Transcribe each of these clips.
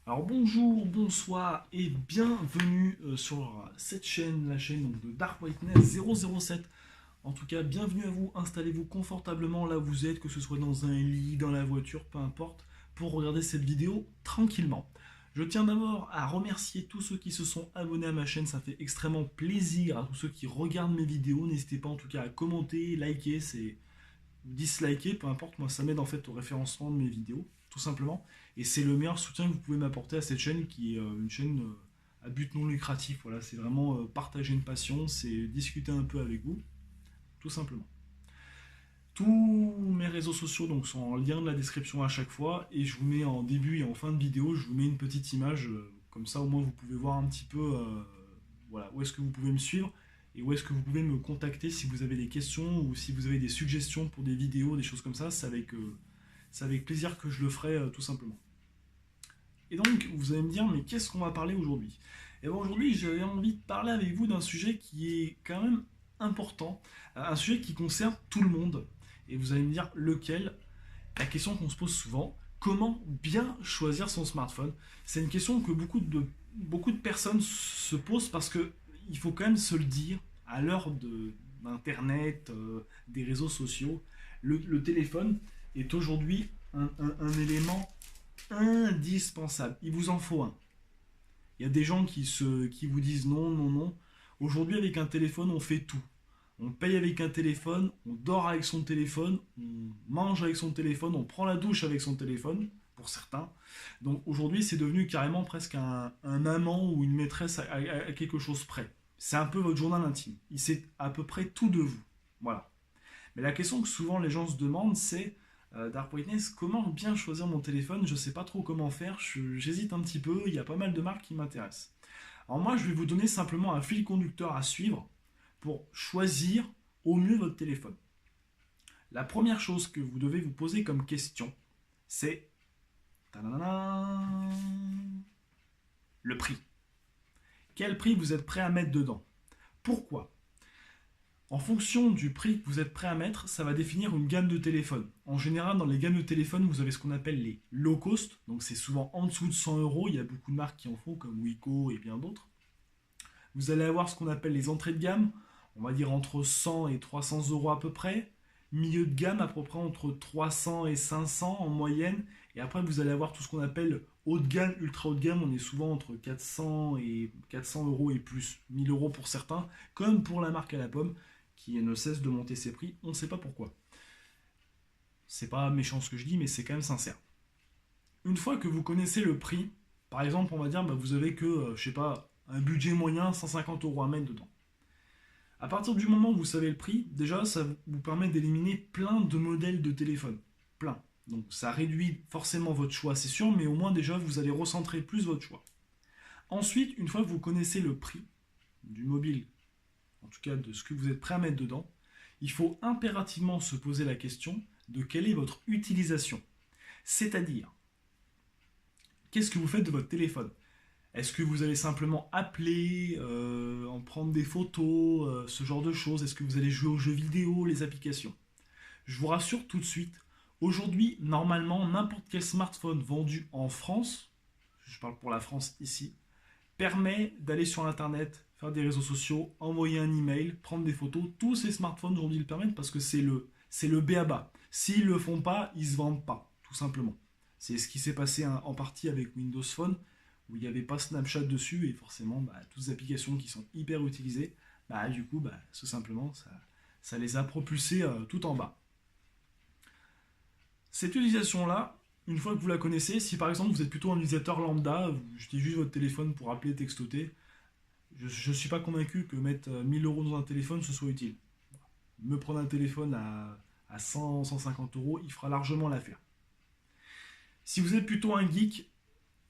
Alors bonjour, bonsoir et bienvenue sur cette chaîne, la chaîne donc, de Dark Whiteness 007. En tout cas, bienvenue à vous, installez-vous confortablement là où vous êtes, que ce soit dans un lit, dans la voiture, peu importe, pour regarder cette vidéo tranquillement. Je tiens d'abord à remercier tous ceux qui se sont abonnés à ma chaîne, ça fait extrêmement plaisir à tous ceux qui regardent mes vidéos. N'hésitez pas en tout cas à commenter, liker, disliker, peu importe, moi ça m'aide en fait au référencement de mes vidéos, tout simplement. Et c'est le meilleur soutien que vous pouvez m'apporter à cette chaîne qui est une chaîne à but non lucratif. Voilà, c'est vraiment partager une passion, c'est discuter un peu avec vous, tout simplement. Tous mes réseaux sociaux donc, sont en lien de la description à chaque fois et je vous mets en début et en fin de vidéo, je vous mets une petite image, comme ça au moins vous pouvez voir un petit peu voilà, où est-ce que vous pouvez me suivre et où est-ce que vous pouvez me contacter si vous avez des questions ou si vous avez des suggestions pour des vidéos, des choses comme ça, c'est avec plaisir que je le ferai tout simplement. Et donc vous allez me dire mais qu'est-ce qu'on va parler aujourd'hui? Et bien aujourd'hui j'avais envie de parler avec vous d'un sujet qui est quand même important, un sujet qui concerne tout le monde. Et vous allez me dire lequel? La question qu'on se pose souvent, comment bien choisir son smartphone? C'est une question que beaucoup de personnes se posent parce que il faut quand même se le dire, à l'heure d'Internet, des réseaux sociaux, le téléphone est aujourd'hui un élément indispensable. Il vous en faut un. Il y a des gens qui vous disent non, non, non. Aujourd'hui, avec un téléphone, on fait tout. On paye avec un téléphone, on dort avec son téléphone, on mange avec son téléphone, on prend la douche avec son téléphone, pour certains. Donc aujourd'hui, c'est devenu carrément presque un amant ou une maîtresse à quelque chose près. C'est un peu votre journal intime. Il sait à peu près tout de vous. Voilà. Mais la question que souvent les gens se demandent, c'est Dark Witness, comment bien choisir mon téléphone? Je ne sais pas trop comment faire, j'hésite un petit peu, il y a pas mal de marques qui m'intéressent. Alors moi, je vais vous donner simplement un fil conducteur à suivre pour choisir au mieux votre téléphone. La première chose que vous devez vous poser comme question, c'est le prix. Quel prix vous êtes prêt à mettre dedans? Pourquoi? En fonction du prix que vous êtes prêt à mettre, ça va définir une gamme de téléphones. En général, dans les gammes de téléphones, vous avez ce qu'on appelle les low cost, donc c'est souvent en dessous de 100 euros. Il y a beaucoup de marques qui en font, comme Wiko et bien d'autres. Vous allez avoir ce qu'on appelle les entrées de gamme, on va dire entre 100 et 300 euros à peu près. Milieu de gamme, à peu près entre 300 et 500 en moyenne. Et après, vous allez avoir tout ce qu'on appelle haut de gamme, ultra haut de gamme. On est souvent entre 400 et 400 euros et plus, 1000 euros pour certains, comme pour la marque à la pomme, qui ne cesse de monter ses prix. On ne sait pas pourquoi. C'est pas méchant ce que je dis, mais c'est quand même sincère. Une fois que vous connaissez le prix, par exemple, on va dire, vous avez que, je sais pas, un budget moyen, 150 euros à mettre dedans. À partir du moment où vous savez le prix, déjà, ça vous permet d'éliminer plein de modèles de téléphone. Plein. Donc ça réduit forcément votre choix, c'est sûr, mais au moins déjà, vous allez recentrer plus votre choix. Ensuite, une fois que vous connaissez le prix du mobile, en tout cas de ce que vous êtes prêt à mettre dedans, il faut impérativement se poser la question de quelle est votre utilisation. C'est-à-dire, qu'est-ce que vous faites de votre téléphone? Est-ce que vous allez simplement appeler, en prendre des photos, ce genre de choses? Est-ce que vous allez jouer aux jeux vidéo, les applications? Je vous rassure tout de suite, aujourd'hui, normalement, n'importe quel smartphone vendu en France, je parle pour la France ici, permet d'aller sur Internet, faire des réseaux sociaux, envoyer un email, prendre des photos. Tous ces smartphones aujourd'hui le permettent parce que c'est le b.a.-ba. S'ils ne le font pas, ils ne se vendent pas, tout simplement. C'est ce qui s'est passé en partie avec Windows Phone, où il n'y avait pas Snapchat dessus, et forcément, toutes les applications qui sont hyper utilisées, du coup, tout simplement, ça les a propulsés tout en bas. Cette utilisation-là, une fois que vous la connaissez, si par exemple vous êtes plutôt un utilisateur lambda, vous utilisez juste votre téléphone pour appeler, textoter, je ne suis pas convaincu que mettre 1000 euros dans un téléphone ce soit utile. Me prendre un téléphone à 100, 150 euros, il fera largement l'affaire. Si vous êtes plutôt un geek,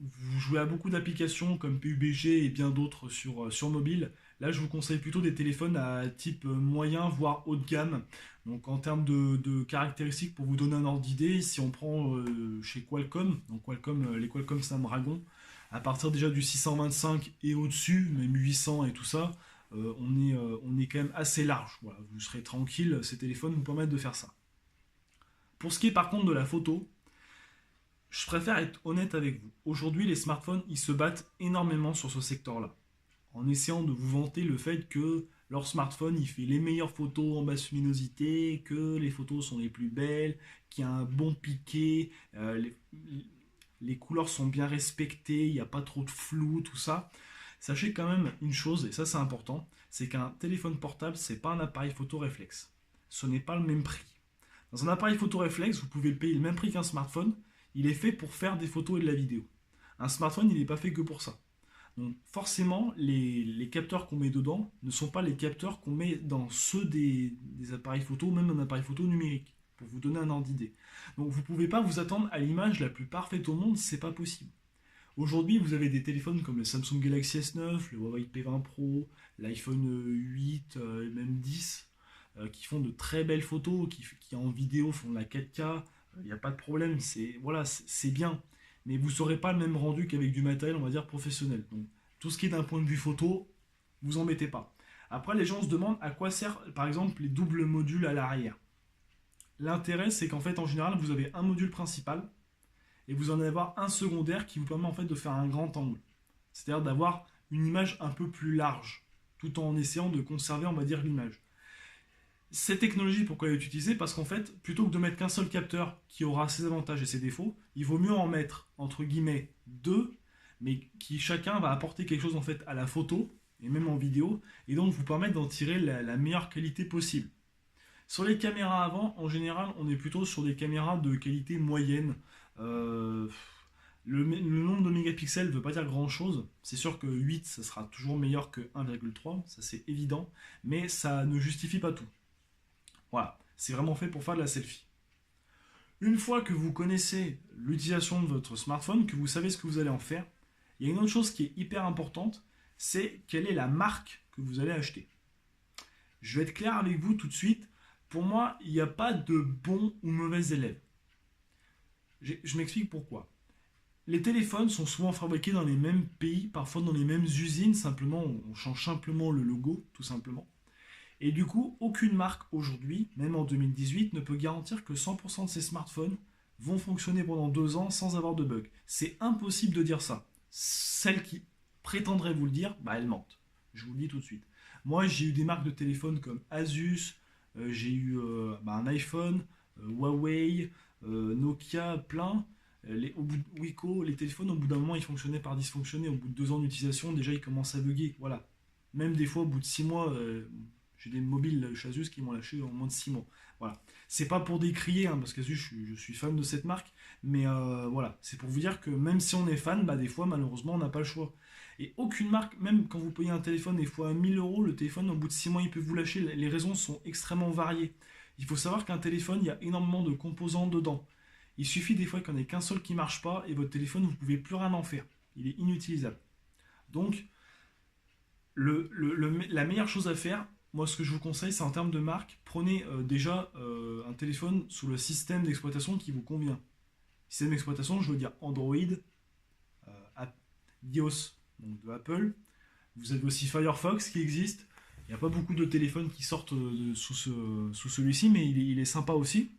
vous jouez à beaucoup d'applications comme PUBG et bien d'autres sur mobile. Là, je vous conseille plutôt des téléphones à type moyen, voire haut de gamme. Donc, en termes de caractéristiques, pour vous donner un ordre d'idée, si on prend chez Qualcomm, donc Qualcomm, les Qualcomm Snapdragon, à partir déjà du 625 et au-dessus, même 800 et tout ça, on est quand même assez large. Voilà, vous serez tranquille, ces téléphones vous permettent de faire ça. Pour ce qui est par contre de la photo, Je préfère être honnête avec vous. Aujourd'hui, les smartphones, ils se battent énormément sur ce secteur-là, en essayant de vous vanter le fait que leur smartphone, il fait les meilleures photos en basse luminosité, que les photos sont les plus belles, qu'il y a un bon piqué, les couleurs sont bien respectées, il n'y a pas trop de flou, tout ça. Sachez quand même une chose, et ça c'est important, c'est qu'un téléphone portable, c'est pas un appareil photo réflexe. Ce n'est pas le même prix. Dans un appareil photo réflexe, vous pouvez le payer le même prix qu'un smartphone. Il est fait pour faire des photos et de la vidéo. Un smartphone, il n'est pas fait que pour ça. Donc forcément, les capteurs qu'on met dedans ne sont pas les capteurs qu'on met dans ceux des appareils photo, même un appareil photo numérique, pour vous donner un ordre d'idée. Donc vous ne pouvez pas vous attendre à l'image la plus parfaite au monde, c'est pas possible. Aujourd'hui, vous avez des téléphones comme le Samsung Galaxy S9, le Huawei P20 Pro, l'iPhone 8, même 10, qui font de très belles photos, qui en vidéo font de la 4K. Il n'y a pas de problème, c'est bien. Mais vous n'aurez pas le même rendu qu'avec du matériel, on va dire, professionnel. Donc, tout ce qui est d'un point de vue photo, vous en mettez pas. Après, les gens se demandent à quoi servent, par exemple, les doubles modules à l'arrière. L'intérêt, c'est qu'en fait, en général, vous avez un module principal et vous en avez un secondaire qui vous permet en fait de faire un grand angle. C'est-à-dire d'avoir une image un peu plus large, tout en essayant de conserver, on va dire, l'image. Cette technologie, pourquoi elle est utilisée? Parce qu'en fait, plutôt que de mettre qu'un seul capteur qui aura ses avantages et ses défauts, il vaut mieux en mettre, entre guillemets, deux, mais qui chacun va apporter quelque chose en fait à la photo, et même en vidéo, et donc vous permettre d'en tirer la meilleure qualité possible. Sur les caméras avant, en général, on est plutôt sur des caméras de qualité moyenne. Euh, le nombre de mégapixels ne veut pas dire grand chose. C'est sûr que 8, ça sera toujours meilleur que 1,3, ça c'est évident, mais ça ne justifie pas tout. Voilà, c'est vraiment fait pour faire de la selfie. Une fois que vous connaissez l'utilisation de votre smartphone, que vous savez ce que vous allez en faire, il y a une autre chose qui est hyper importante, c'est quelle est la marque que vous allez acheter. Je vais être clair avec vous tout de suite. Pour moi, il n'y a pas de bons ou mauvais élèves. Je m'explique pourquoi. Les téléphones sont souvent fabriqués dans les mêmes pays, parfois dans les mêmes usines, simplement on change simplement le logo, tout simplement. Et du coup, aucune marque aujourd'hui, même en 2018, ne peut garantir que 100% de ces smartphones vont fonctionner pendant 2 ans sans avoir de bug. C'est impossible de dire ça. Celles qui prétendraient vous le dire, bah elles mentent. Je vous le dis tout de suite. Moi, j'ai eu des marques de téléphones comme Asus, j'ai eu un iPhone, Huawei, Nokia, plein. Au bout de Wiko, les téléphones, au bout d'un moment, ils fonctionnaient par dysfonctionner. Au bout de 2 ans d'utilisation, déjà, ils commencent à bugger. Voilà. Même des fois, au bout de 6 mois, j'ai des mobiles chez Asus qui m'ont lâché en moins de 6 mois. Voilà. C'est pas pour décrier, hein, parce qu'Asus, je suis fan de cette marque, mais voilà. C'est pour vous dire que même si on est fan, bah, des fois, malheureusement, on n'a pas le choix. Et aucune marque, même quand vous payez un téléphone des fois à 1000 euros, le téléphone, au bout de 6 mois, il peut vous lâcher. Les raisons sont extrêmement variées. Il faut savoir qu'un téléphone, il y a énormément de composants dedans. Il suffit des fois qu'il n'y en ait qu'un seul qui ne marche pas et votre téléphone, vous ne pouvez plus rien en faire. Il est inutilisable. Donc, la meilleure chose à faire, moi ce que je vous conseille, c'est en termes de marque, prenez déjà un téléphone sous le système d'exploitation qui vous convient. Système d'exploitation, je veux dire Android, iOS, donc de Apple. Vous avez aussi Firefox qui existe. Il n'y a pas beaucoup de téléphones qui sortent sous celui-ci, mais il est sympa aussi.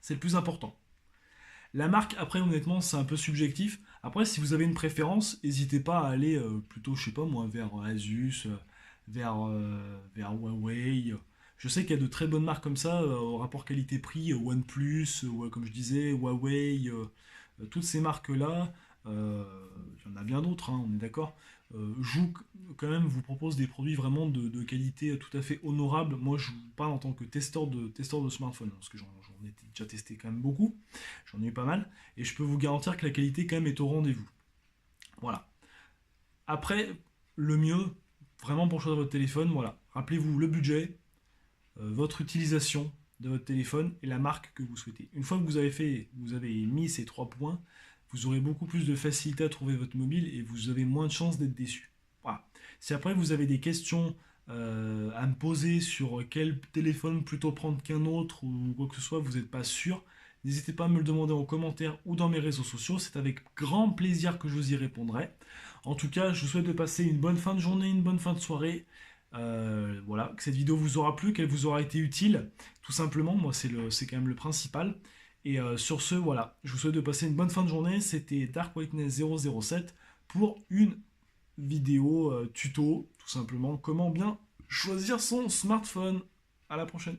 C'est le plus important. La marque, après, honnêtement, c'est un peu subjectif. Après, si vous avez une préférence, n'hésitez pas à aller plutôt, je sais pas moi, vers Asus, vers Huawei. Je sais qu'il y a de très bonnes marques comme ça, au rapport qualité-prix, OnePlus, comme je disais, Huawei, toutes ces marques-là. Il y en a bien d'autres, hein, on est d'accord. Joue quand même vous propose des produits vraiment de qualité tout à fait honorable. Moi, je vous parle en tant que testeur de smartphone, parce que j'en ai déjà testé quand même beaucoup. J'en ai eu pas mal, et je peux vous garantir que la qualité quand même est au rendez-vous. Voilà. Après, le mieux, vraiment pour choisir votre téléphone, voilà. Rappelez-vous le budget, votre utilisation de votre téléphone et la marque que vous souhaitez. Une fois que vous avez mis ces 3 points, vous aurez beaucoup plus de facilité à trouver votre mobile et vous avez moins de chances d'être déçu. Voilà. Si après vous avez des questions à me poser sur quel téléphone plutôt prendre qu'un autre ou quoi que ce soit, vous n'êtes pas sûr, n'hésitez pas à me le demander en commentaire ou dans mes réseaux sociaux. C'est avec grand plaisir que je vous y répondrai. En tout cas, je vous souhaite de passer une bonne fin de journée, une bonne fin de soirée. Voilà, que cette vidéo vous aura plu, qu'elle vous aura été utile. Tout simplement, moi c'est quand même le principal. Et sur ce, voilà, je vous souhaite de passer une bonne fin de journée. C'était Dark Whiteness 007 pour une vidéo tuto, tout simplement, comment bien choisir son smartphone. À la prochaine.